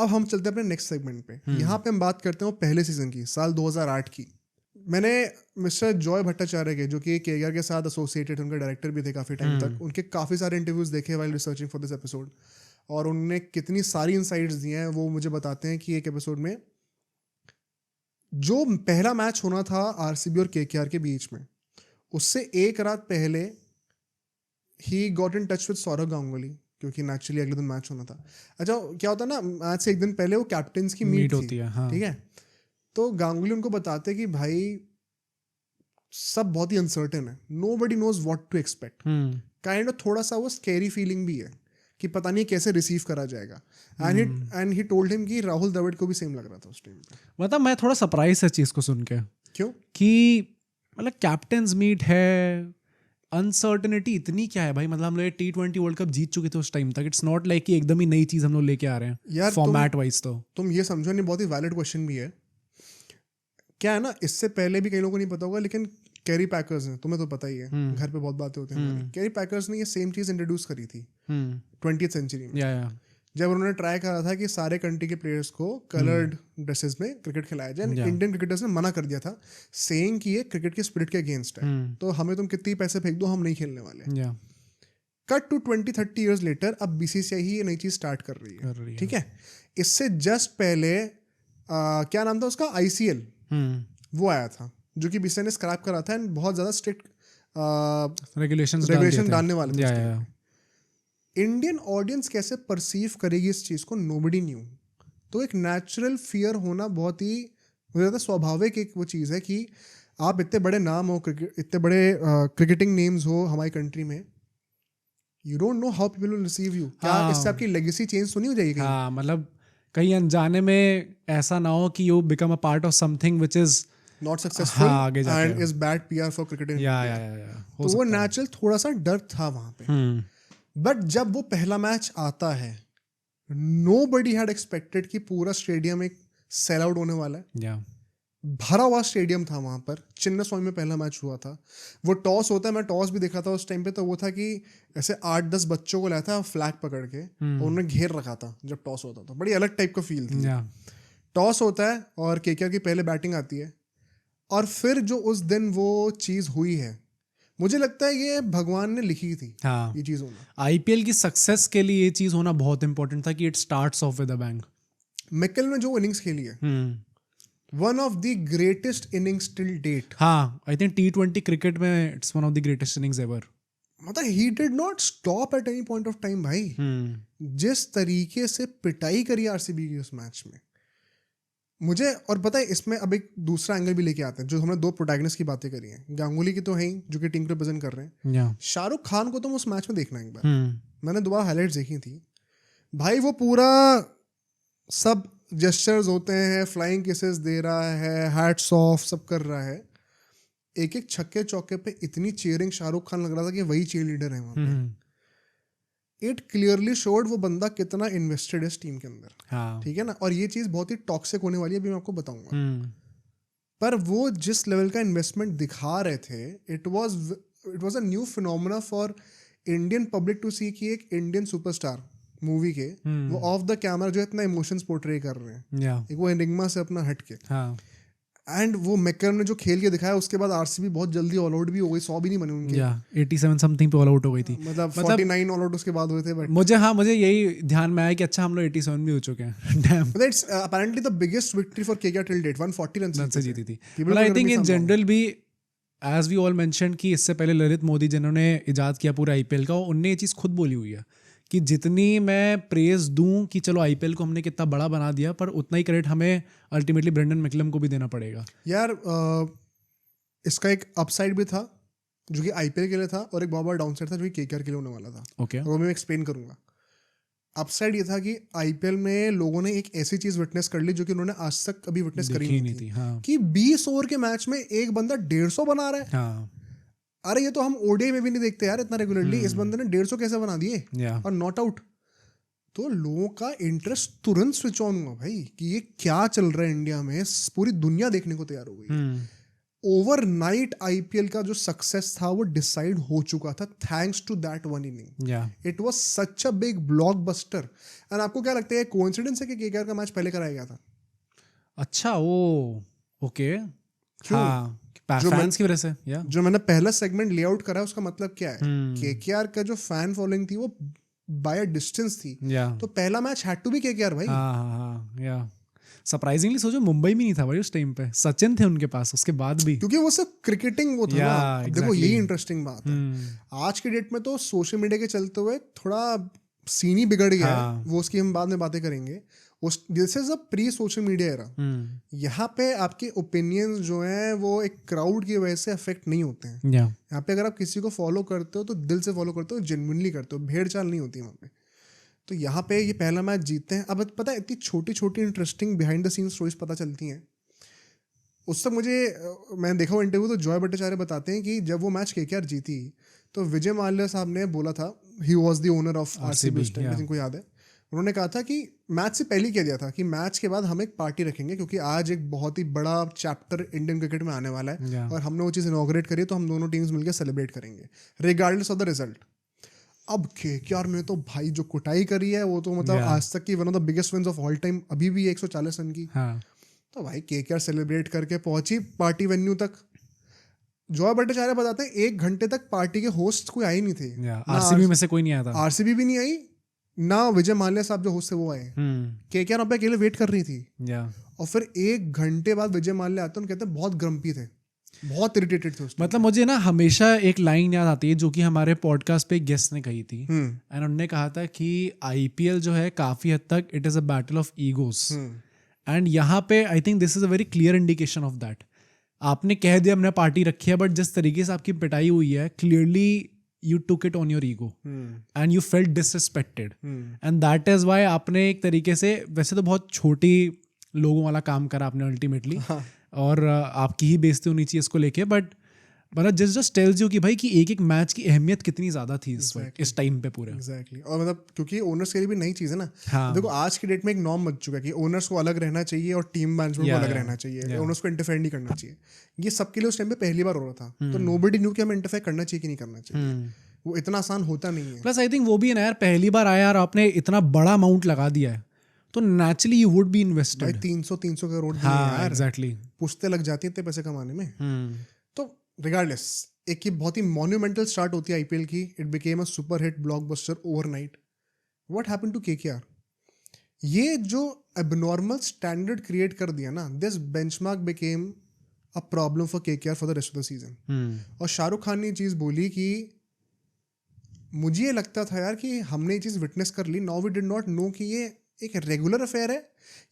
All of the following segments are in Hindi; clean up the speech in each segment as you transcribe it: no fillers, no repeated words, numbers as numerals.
अब हम चलते हैं अपने नेक्स्ट सेगमेंट पे। यहाँ पे हम बात करते हैं पहले सीजन की, साल 2008 की। मैंने मिस्टर जॉय भट्टाचार्य के, जो कि केकेआर के साथ एसोसिएटेड, उनके डायरेक्टर भी थे काफ़ी टाइम तक, उनके काफ़ी सारे इंटरव्यूज़ देखे while researching for this episode, और उन्होंने कितनी सारी इनसाइट्स दिए हैं। वो मुझे बताते हैं कि एक एपिसोड में जो पहला मैच होना था आरसीबी और केकेआर के बीच में, उससे एक रात पहले ही got in touch with Sourav Ganguly, क्योंकि नेचुरली अगले दिन मैच होना था। अच्छा, क्या होता है ना, मैच से एक दिन पहले वो कैप्टन्स की मीट होती है, हाँ। ठीक है। तो गांगुली उनको बताते कि भाई सब बहुत ही अनसर्टेन है, nobody knows what to expect, kind of थोड़ा सा वो स्कैरी फीलिंग भी है कि पता नहीं कैसे रिसीव करा जाएगा। एंड ही टोल्ड हिम कि राहुल द्रविड़ को भी सेम लग रहा था उस टाइम पे। मतलब मैं थोड़ा सरप्राइज है चीज को सुन के। क्यों? कि मतलब कैप्टन्स मीट है, अनसर्टेनिटी इतनी क्या है भाई। मतलब हम लोग T20 वर्ल्ड कप जीत चुके थे उस टाइम तक। इट्स नॉट लाइक कि एकदम ही नई चीज हम लोग लेके आ रहे हैं यार फॉर्मेट वाइज। तो तुम ये समझो, नहीं, बहुत ही वैलिड क्वेश्चन भी है। क्या है ना, इससे पहले भी कई लोगों को नहीं पता होगा, लेकिन कैरी पैकर्स ने, तुम्हें तो पता ही है, घर पे बहुत बातें होती हैं हमारी। कैरी पैकर्स ने ये सेम चीज इंट्रोड्यूस करी थी 20th सेंचुरी में, जब उन्होंने ट्राई करा था कि सारे कंट्री के प्लेयर्स को कलर्ड ड्रेसेस में क्रिकेट खिलाया जाए। इंडियन क्रिकेटर्स ने मना कर दिया था, सेइंग कि ये क्रिकेट के स्पिरिट के अगेंस्ट है, तो हमें तुम कितनी पैसे फेंक दो, हम नहीं खेलने वाले। कट टू 20-30 ईयर्स लेटर, अब बीसीसीआई ही ये नई चीज स्टार्ट कर रही है, ठीक है। इससे जस्ट पहले क्या नाम था उसका, ICL वो आया था, जो कि बीसीसीआई ने स्क्रैप करा था, एंड बहुत ज्यादा स्ट्रिक्ट रेगुलेशन डालने वाले थे। इंडियन ऑडियंस कैसे परसीव करेगी इस चीज को, नोबडी न्यू। तो एक नेचुरल फियर होना बहुत ही, मुझे लगता है स्वाभाविक एक वो चीज़ है कि आप इतने बड़े नाम हो, इतने बड़े क्रिकेटिंग नेम्स हो हमारी कंट्री में, you don't know how people will receive you. क्या इससे आपकी लेगेसी चेंज तो नहीं हो जाएगी कहीं? हाँ, मतलब कहीं अनजाने में ऐसा ना हो कि you become a part of something which is not successful आगे जाके and is bad PR for cricket in India. हो तो वो सकता है। नेचुरल थोड़ा सा डर था वहां पे। बट जब वो पहला मैच आता है, नोबडी हैड एक्सपेक्टेड कि पूरा स्टेडियम एक सेल आउट होने वाला है। भरा हुआ स्टेडियम था वहां पर। चिन्नास्वामी में पहला मैच हुआ था। वो टॉस होता है, मैं टॉस भी देखा था उस टाइम पे, तो वो था कि ऐसे 8-10 बच्चों को लाया था फ्लैग पकड़ के, और उन्होंने घेर रखा था जब टॉस होता था। बड़ी अलग टाइप का फील थी। टॉस होता है और केकेआर की पहले बैटिंग आती है, और फिर जो उस दिन वो चीज हुई है, मुझे लगता है ये भगवान ने लिखी थी। हाँ, ये चीज होना IPL की सक्सेस के लिए ये चीज होना बहुत इंपॉर्टेंट था कि it starts off with a bang. McCullum ने जो इनिंग्स खेली है, one of the greatest innings till date. हाँ, आई थिंक T20 क्रिकेट में it's one of the greatest innings ever. मतलब he did not stop at any point of time भाई। जिस तरीके से पिटाई करी आरसीबी की उस मैच में, मुझे, और पता है इसमें अब एक दूसरा एंगल भी लेके आते हैं। जो हमने दो प्रोटैगनिस्ट की बातें करी हैं, गांगुली की तो है ही, जो कि टीम को रिप्रेजेंट कर रहे हैं। शाहरुख खान को तुम उस मैच में देखना एक बार। मैंने दोबारा हाईलाइट्स देखी थी भाई, वो पूरा सब जेस्चर्स होते हैं, फ्लाइंग किसेस दे रहा है, हैट्स ऑफ सब कर रहा है। एक एक छक्के चौके पे इतनी चीयरिंग, शाहरुख खान लग रहा था कि वही चीयर लीडर है वहां पे। इट क्लियरली शोड वो बंदा कितना इन्वेस्टेड है इस टीम के अंदर, ठीक है ना। और ये चीज बहुत ही टॉक्सिक होने वाली है, अभी मैं आपको बताऊंगा। पर वो जिस लेवल का इन्वेस्टमेंट दिखा रहे थे, it was a new phenomena for Indian public to see कि एक इंडियन सुपरस्टार मूवी के वो ऑफ द कैमरा जो इतना इमोशंस पोर्ट्रे कर रहे हैं, एक वो एनिग्मा से अपना हट के। एंड वो मैकलम ने जो खेल के दिखाया, उसके बाद आरसीबी बहुत जल्दी ऑल आउट भी हो गई। 100 भी नहीं बने उनके, 87 समथिंग पे ऑल आउट हो गई थी। मतलब 49 ऑल आउट उसके बाद हुए थे। बट मुझे यही ध्यान में आया कि अच्छा हम लोग 87 भी हो चुके हैं। But it's apparently the biggest victory for KKR till date, 140 run से जीती थी। But I think in general भी, as we all mentioned, कि इससे पहले ललित मोदी जिन्होंने इजाद किया पूरा IPL का, उनने ये चीज़ खुद बोली हुई है कि जितनी मैं प्रेज दूं कि चलो IPL को हमने कितना बड़ा बना दिया, पर उतना ही क्रेडिट हमें अल्टीमेटली ब्रेंडन मैकलम को भी देना पड़ेगा। यार इसका एक अपसाइड भी था जो कि IPL के लिए था, और एक बहुत बड़ा डाउनसाइड था जो कि KKR के लिए होने वाला था। ओके, वो मैं एक्सप्लेन करूंगा। अपसाइड ये था कि IPL में लोगों ने एक ऐसी चीज विटनेस कर ली जो कि उन्होंने आज तक कभी विटनेस करी नहीं थी। कि 20 ओवर के मैच में एक बंदा 150 बना रहा है। अरे ये तो हम ODI में भी नहीं देखते यार इतना रेगुलरली। इस बंदे ने 150 कैसे बना दिए और नॉट आउट। तो लोगों का इंटरेस्ट तुरंत स्विच ऑन हुआ भाई कि ये क्या चल रहा है इंडिया में। पूरी दुनिया देखने को तैयार हो गई। ओवरनाइट आईपीएल का जो सक्सेस था वो डिसाइड हो चुका था thanks to that one inning. It was such a big blockbuster. And आपको क्या लगता है कोइंसिडेंस है कि केकेआर का मैच पहले कराया गया था? अच्छा, ओ ओके, हाँ, फैंस की वजह से। जो मैंने पहला सेगमेंट लेआउट करा उसका मतलब क्या है, केकेआर का जो फैन फॉलोइंग थी वो बाय अ डिस्टेंस थी, तो पहला match had to be KKR भाई। या सरप्राइजिंगली सोचो मुंबई में नहीं था भाई उस टाइम पे, सचिन थे उनके पास उसके बाद भी, क्योंकि वो सब क्रिकेटिंग वो था ना। exactly. देखो यही इंटरेस्टिंग बात है, आज की डेट में तो सोशल मीडिया के चलते हुए थोड़ा सीन ही बिगड़ गया है, वो उसकी हम बाद में बातें करेंगे। This is a pre social media era. यहाँ पे आपके ओपिनियंस जो हैं वो एक क्राउड की वजह से अफेक्ट नहीं होते हैं। यहाँ पे अगर आप किसी को फॉलो करते हो तो दिल से फॉलो करते हो, जेन्युइनली करते हो, भेड़ चाल नहीं होती वहाँ पे। तो यहाँ पे ये पहला मैच जीतते हैं। अब पता है इतनी छोटी छोटी interesting behind the scene stories पता चलती हैं। उस तक मैंने देखा वो इंटरव्यू, तो जॉय भट्टाचार्य बताते हैं कि जब वो मैच केकेआर जीती तो विजय माल्या साहब ने बोला था, he was the owner of RCB उस टाइम, जिनको याद है, उन्होंने कहा था कि मैच से पहले कह दिया था कि मैच के बाद हम एक पार्टी रखेंगे क्योंकि आज एक बहुत ही बड़ा चैप्टर इंडियन क्रिकेट में आने वाला है और हमने वो चीज़ इनॉग्रेट करी है, तो हम दोनों टीम्स मिलकर सेलिब्रेट करेंगे रिगार्डलेस ऑफ द रिजल्ट। अब केकेआर ने तो भाई जो कुटाई करी है वो तो मतलब आज तक की one of the biggest wins of all time, अभी भी 140 रन की। तो भाई केकेआर सेलिब्रेट करके पहुंची पार्टी वेन्यू तक। जॉय भट्टाचार्य बताते हैं 1 घंटे तक पार्टी के होस्ट कोई आए नहीं थे, आरसीबी में से कोई नहीं आया था, आरसीबी भी नहीं आई ना विजय माल्या साहब जो होस्ट थे वो आए। केकेआर वहाँ पे अकेले वेट कर रही थी और फिर 1 घंटे बाद विजय माल्या आते हैं, कहते हैं बहुत ग्रम्पी थे, बहुत इरिटेटेड थे। मतलब मुझे ना हमेशा एक लाइन याद आती है जो कि हमारे पॉडकास्ट पे गेस्ट ने कही थी, एंड उन्होंने कहा था कि आईपीएल जो है काफी हद तक it is a battle of egos, and यहाँ पे I think this is a very clear indication of that. आपने कह दिया हमने पार्टी रखी है, बट जिस तरीके से आपकी पिटाई हुई है, clearly you took it on your ego and you felt disrespected and that is why आपने एक तरीके से, वैसे तो बहुत छोटी लोगों वाला काम करा आपने अल्टीमेटली, और आपकी ही बेइज्जती होनी चाहिए इसको लेके, बट मतलब जस्ट टेल्स यू कि भाई कि एक एक मैच की अहमियत कितनी ज्यादा थी इस टाइम पे पूरे। एग्जैक्टली। और मतलब क्योंकि ओनर्स के लिए भी नई चीज़ है ना। देखो आज की डेट में एक नॉर्म बन चुका है कि ओनर्स को अलग रहना चाहिए और टीम मैनेजमेंट को अलग रहना चाहिए, ओनर्स को इंटरफेयर नहीं करना चाहिए। ये सबके लिए उस टाइम पे पहली बार हो रहा था, तो नोबडी न्यू कि हमें इंटरफेयर करना चाहिए कि नहीं करना चाहिए। वो इतना आसान होता नहीं है। प्लस आई थिंक वो भी ना यार, पहली बार आया और आपने इतना बड़ा अमाउंट लगा दिया है तो naturally you would be invested. 300 crore यार, एग्जैक्टली, पुश्ते लग जाती है इतने पैसे कमाने में। तो रिगार्डलेस एक ये बहुत ही मॉन्यूमेंटल स्टार्ट होती है आईपीएल की। It became a super hit blockbuster overnight. What happened to KKR? ये जो एबनॉर्मल स्टैंडर्ड क्रिएट कर दिया ना, this benchmark became a problem for KKR for the rest of the season. और शाहरुख खान ने ये चीज़ बोली कि मुझे ये लगता था यार कि हमने ये चीज़ विटनेस कर ली, now we did not know कि ये एक रेगुलर अफेयर है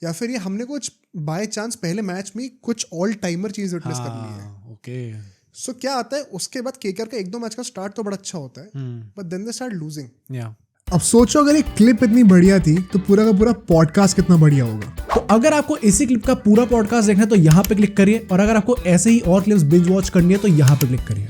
या फिर ये हमने कुछ बाय चांस पहले मैच में कुछ ऑल टाइमर चीज़ विटनेस कर ली है। ओके, सो क्या आता है उसके बाद केकेआर का 1-2 मैच का स्टार्ट तो बड़ा अच्छा होता है, but then they start losing. अब सोचो अगर एक क्लिप इतनी बढ़िया थी तो पूरा का पूरा पॉडकास्ट कितना बढ़िया होगा। तो अगर आपको इसी क्लिप का पूरा पॉडकास्ट देखना है तो यहाँ पे क्लिक करिए, और अगर आपको ऐसे ही और क्लिप्स बिंज वॉच करनी है तो यहाँ पे क्लिक करिए।